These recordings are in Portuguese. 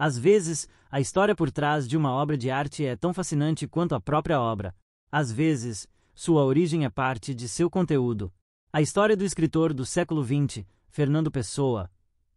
Às vezes, a história por trás de uma obra de arte é tão fascinante quanto a própria obra. Às vezes, sua origem é parte de seu conteúdo. A história do escritor do século XX, Fernando Pessoa,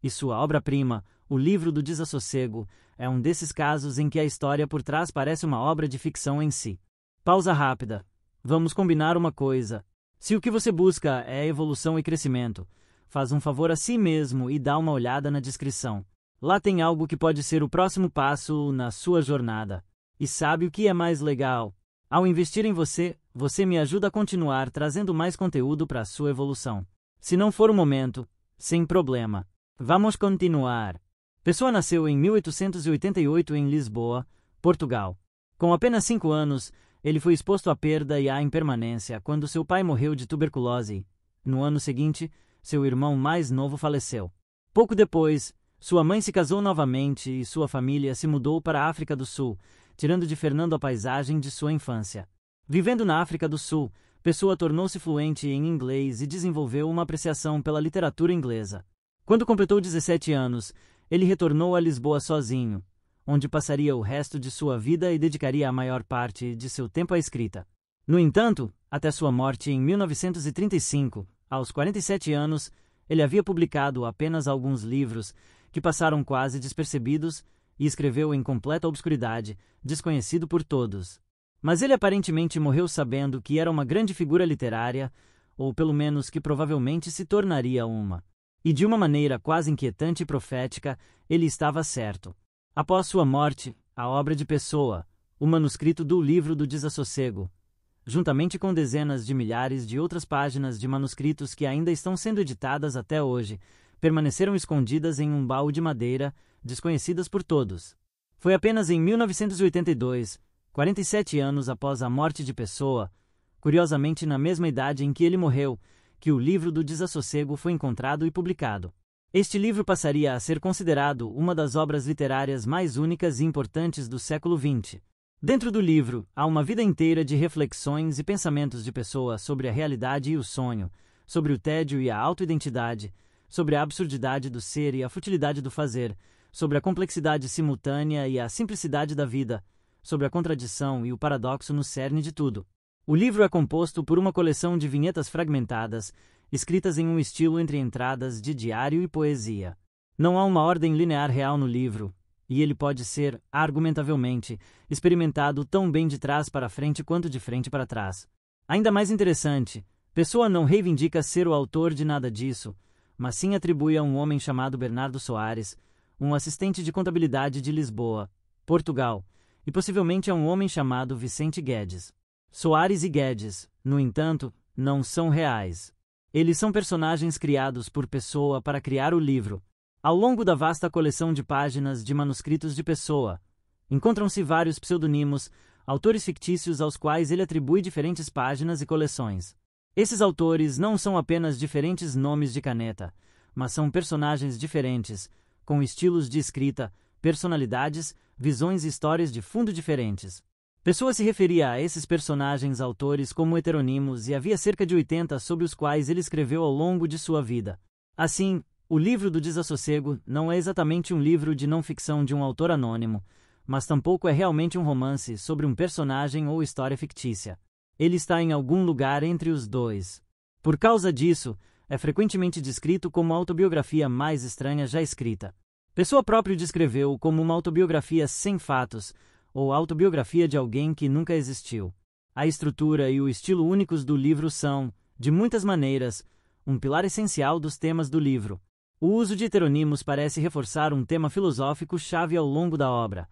e sua obra-prima, O Livro do Desassossego, é um desses casos em que a história por trás parece uma obra de ficção em si. Pausa rápida. Vamos combinar uma coisa. Se o que você busca é evolução e crescimento, faz um favor a si mesmo e dá uma olhada na descrição. Lá tem algo que pode ser o próximo passo na sua jornada. E sabe o que é mais legal? Ao investir em você, você me ajuda a continuar trazendo mais conteúdo para a sua evolução. Se não for o momento, sem problema. Vamos continuar. Pessoa nasceu em 1888 em Lisboa, Portugal. Com apenas 5 anos, ele foi exposto à perda e à impermanência quando seu pai morreu de tuberculose. No ano seguinte, seu irmão mais novo faleceu. Pouco depois, sua mãe se casou novamente e sua família se mudou para a África do Sul, tirando de Fernando a paisagem de sua infância. Vivendo na África do Sul, Pessoa tornou-se fluente em inglês e desenvolveu uma apreciação pela literatura inglesa. Quando completou 17 anos, ele retornou a Lisboa sozinho, onde passaria o resto de sua vida e dedicaria a maior parte de seu tempo à escrita. No entanto, até sua morte em 1935, aos 47 anos, ele havia publicado apenas alguns livros que passaram quase despercebidos e escreveu em completa obscuridade, desconhecido por todos. Mas ele aparentemente morreu sabendo que era uma grande figura literária, ou pelo menos que provavelmente se tornaria uma. E de uma maneira quase inquietante e profética, ele estava certo. Após sua morte, a obra de Pessoa, o manuscrito do Livro do Desassossego, juntamente com dezenas de milhares de outras páginas de manuscritos que ainda estão sendo editadas até hoje, permaneceram escondidas em um baú de madeira, desconhecidas por todos. Foi apenas em 1982, 47 anos após a morte de Pessoa, curiosamente na mesma idade em que ele morreu, que o Livro do Desassossego foi encontrado e publicado. Este livro passaria a ser considerado uma das obras literárias mais únicas e importantes do século XX. Dentro do livro, há uma vida inteira de reflexões e pensamentos de Pessoa sobre a realidade e o sonho, sobre o tédio e a autoidentidade, sobre a absurdidade do ser e a futilidade do fazer, sobre a complexidade simultânea e a simplicidade da vida, sobre a contradição e o paradoxo no cerne de tudo. O livro é composto por uma coleção de vinhetas fragmentadas, escritas em um estilo entre entradas de diário e poesia. Não há uma ordem linear real no livro, e ele pode ser, argumentavelmente, experimentado tão bem de trás para frente quanto de frente para trás. Ainda mais interessante, Pessoa não reivindica ser o autor de nada disso, mas sim atribui a um homem chamado Bernardo Soares, um assistente de contabilidade de Lisboa, Portugal, e possivelmente a um homem chamado Vicente Guedes. Soares e Guedes, no entanto, não são reais. Eles são personagens criados por Pessoa para criar o livro. Ao longo da vasta coleção de páginas de manuscritos de Pessoa, encontram-se vários pseudonimos, autores fictícios aos quais ele atribui diferentes páginas e coleções. Esses autores não são apenas diferentes nomes de caneta, mas são personagens diferentes, com estilos de escrita, personalidades, visões e histórias de fundo diferentes. Pessoa se referia a esses personagens autores como heteronimos e havia cerca de 80 sobre os quais ele escreveu ao longo de sua vida. Assim, o Livro do Desassossego não é exatamente um livro de não-ficção de um autor anônimo, mas tampouco é realmente um romance sobre um personagem ou história fictícia. Ele está em algum lugar entre os dois. Por causa disso, é frequentemente descrito como a autobiografia mais estranha já escrita. Pessoa próprio descreveu como uma autobiografia sem fatos, ou autobiografia de alguém que nunca existiu. A estrutura e o estilo únicos do livro são, de muitas maneiras, um pilar essencial dos temas do livro. O uso de heteronimos parece reforçar um tema filosófico-chave ao longo da obra,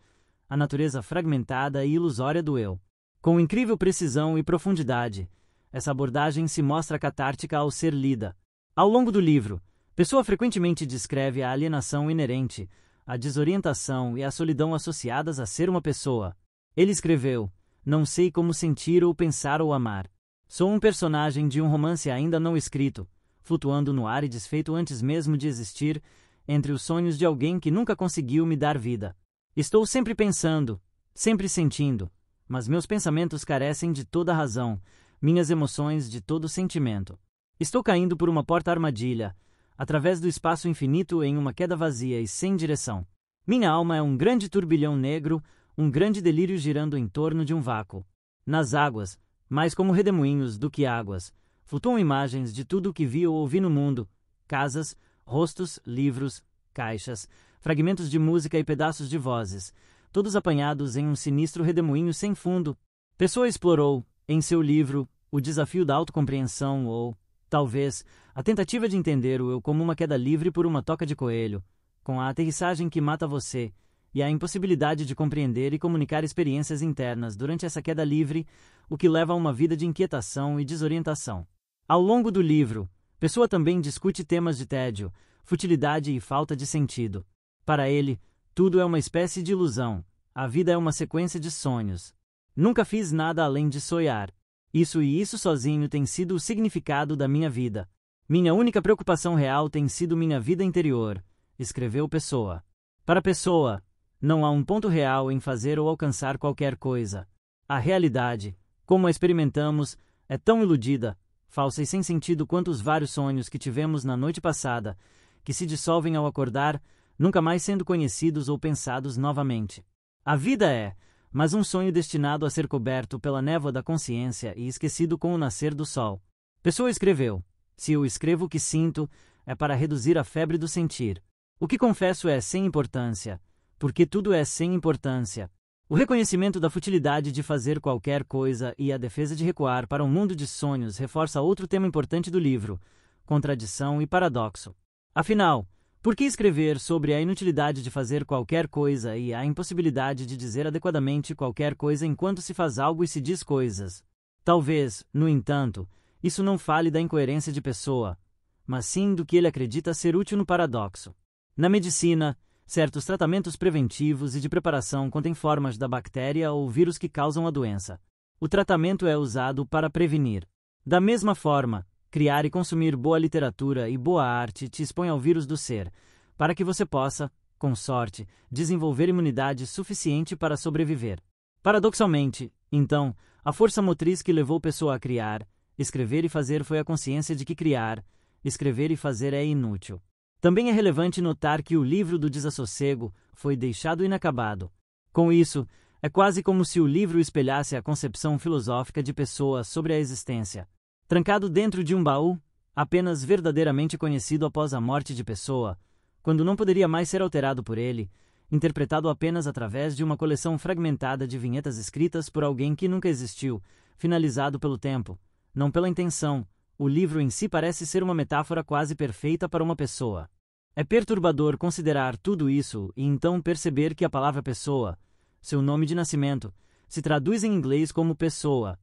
a natureza fragmentada e ilusória do eu. Com incrível precisão e profundidade, essa abordagem se mostra catártica ao ser lida. Ao longo do livro, Pessoa frequentemente descreve a alienação inerente, a desorientação e a solidão associadas a ser uma pessoa. Ele escreveu: "Não sei como sentir ou pensar ou amar. Sou um personagem de um romance ainda não escrito, flutuando no ar e desfeito antes mesmo de existir, entre os sonhos de alguém que nunca conseguiu me dar vida. Estou sempre pensando, sempre sentindo, mas meus pensamentos carecem de toda razão, minhas emoções de todo sentimento. Estou caindo por uma porta-armadilha, através do espaço infinito em uma queda vazia e sem direção. Minha alma é um grande turbilhão negro, um grande delírio girando em torno de um vácuo. Nas águas, mais como redemoinhos do que águas, flutuam imagens de tudo o que vi ou ouvi no mundo: casas, rostos, livros, caixas, fragmentos de música e pedaços de vozes, todos apanhados em um sinistro redemoinho sem fundo. Pessoa explorou, em seu livro, o desafio da autocompreensão ou, talvez, a tentativa de entender o eu como uma queda livre por uma toca de coelho, com a aterrissagem que mata você, e a impossibilidade de compreender e comunicar experiências internas durante essa queda livre, o que leva a uma vida de inquietação e desorientação. Ao longo do livro, Pessoa também discute temas de tédio, futilidade e falta de sentido. Para ele, tudo é uma espécie de ilusão, a vida é uma sequência de sonhos. Nunca fiz nada além de sonhar. Isso e isso sozinho tem sido o significado da minha vida. Minha única preocupação real tem sido minha vida interior, escreveu Pessoa. Para Pessoa, não há um ponto real em fazer ou alcançar qualquer coisa. A realidade, como a experimentamos, é tão iludida, falsa e sem sentido quanto os vários sonhos que tivemos na noite passada, que se dissolvem ao acordar, nunca mais sendo conhecidos ou pensados novamente. A vida é, mas um sonho destinado a ser coberto pela névoa da consciência e esquecido com o nascer do sol. Pessoa escreveu: se eu escrevo o que sinto, é para reduzir a febre do sentir. O que confesso é sem importância, porque tudo é sem importância. O reconhecimento da futilidade de fazer qualquer coisa e a defesa de recuar para um mundo de sonhos reforça outro tema importante do livro: contradição e paradoxo. Afinal, por que escrever sobre a inutilidade de fazer qualquer coisa e a impossibilidade de dizer adequadamente qualquer coisa enquanto se faz algo e se diz coisas? Talvez, no entanto, isso não fale da incoerência de Pessoa, mas sim do que ele acredita ser útil no paradoxo. Na medicina, certos tratamentos preventivos e de preparação contêm formas da bactéria ou vírus que causam a doença. O tratamento é usado para prevenir. Da mesma forma, criar e consumir boa literatura e boa arte te expõe ao vírus do ser, para que você possa, com sorte, desenvolver imunidade suficiente para sobreviver. Paradoxalmente, então, a força motriz que levou Pessoa a criar, escrever e fazer foi a consciência de que criar, escrever e fazer é inútil. Também é relevante notar que o livro do desassossego foi deixado inacabado. Com isso, é quase como se o livro espelhasse a concepção filosófica de Pessoa sobre a existência. Trancado dentro de um baú, apenas verdadeiramente conhecido após a morte de Pessoa, quando não poderia mais ser alterado por ele, interpretado apenas através de uma coleção fragmentada de vinhetas escritas por alguém que nunca existiu, finalizado pelo tempo, não pela intenção, o livro em si parece ser uma metáfora quase perfeita para uma pessoa. É perturbador considerar tudo isso e então perceber que a palavra pessoa, seu nome de nascimento, se traduz em inglês como pessoa.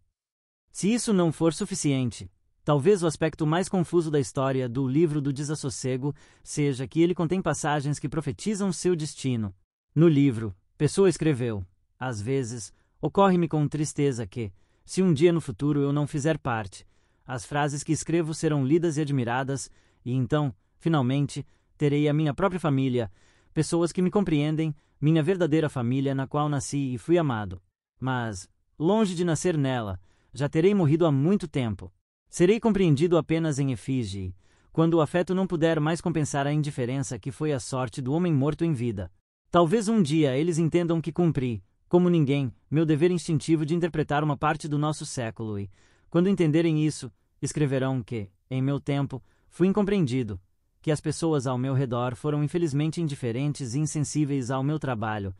Se isso não for suficiente, talvez o aspecto mais confuso da história do livro do desassossego seja que ele contém passagens que profetizam seu destino. No livro, Pessoa escreveu: às vezes, ocorre-me com tristeza que, se um dia no futuro eu não fizer parte, as frases que escrevo serão lidas e admiradas, e então, finalmente, terei a minha própria família, pessoas que me compreendem, minha verdadeira família na qual nasci e fui amado. Mas, longe de nascer nela, já terei morrido há muito tempo. Serei compreendido apenas em efígie, quando o afeto não puder mais compensar a indiferença que foi a sorte do homem morto em vida. Talvez um dia eles entendam que cumpri, como ninguém, meu dever instintivo de interpretar uma parte do nosso século e, quando entenderem isso, escreverão que, em meu tempo, fui incompreendido, que as pessoas ao meu redor foram infelizmente indiferentes e insensíveis ao meu trabalho,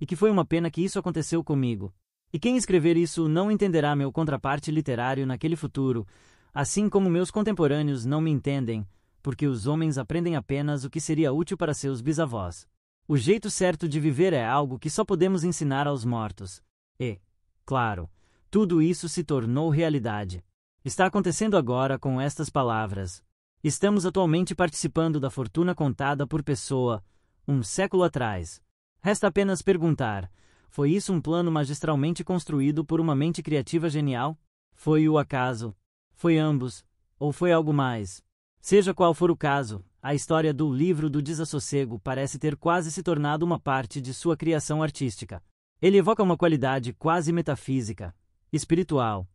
e que foi uma pena que isso aconteceu comigo. E quem escrever isso não entenderá meu contraparte literário naquele futuro, assim como meus contemporâneos não me entendem, porque os homens aprendem apenas o que seria útil para seus bisavós. O jeito certo de viver é algo que só podemos ensinar aos mortos. E, claro, tudo isso se tornou realidade. Está acontecendo agora com estas palavras. Estamos atualmente participando da fortuna contada por Pessoa, um século atrás. Resta apenas perguntar: foi isso um plano magistralmente construído por uma mente criativa genial? Foi o acaso? Foi ambos? Ou foi algo mais? Seja qual for o caso, a história do livro do desassossego parece ter quase se tornado uma parte de sua criação artística. Ele evoca uma qualidade quase metafísica, espiritual.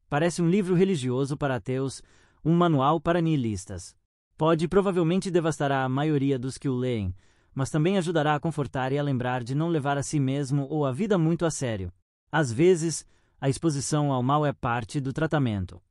Parece um livro religioso para ateus, um manual para nihilistas. Provavelmente devastará a maioria dos que o leem, mas também ajudará a confortar e a lembrar de não levar a si mesmo ou a vida muito a sério. Às vezes, a exposição ao mal é parte do tratamento.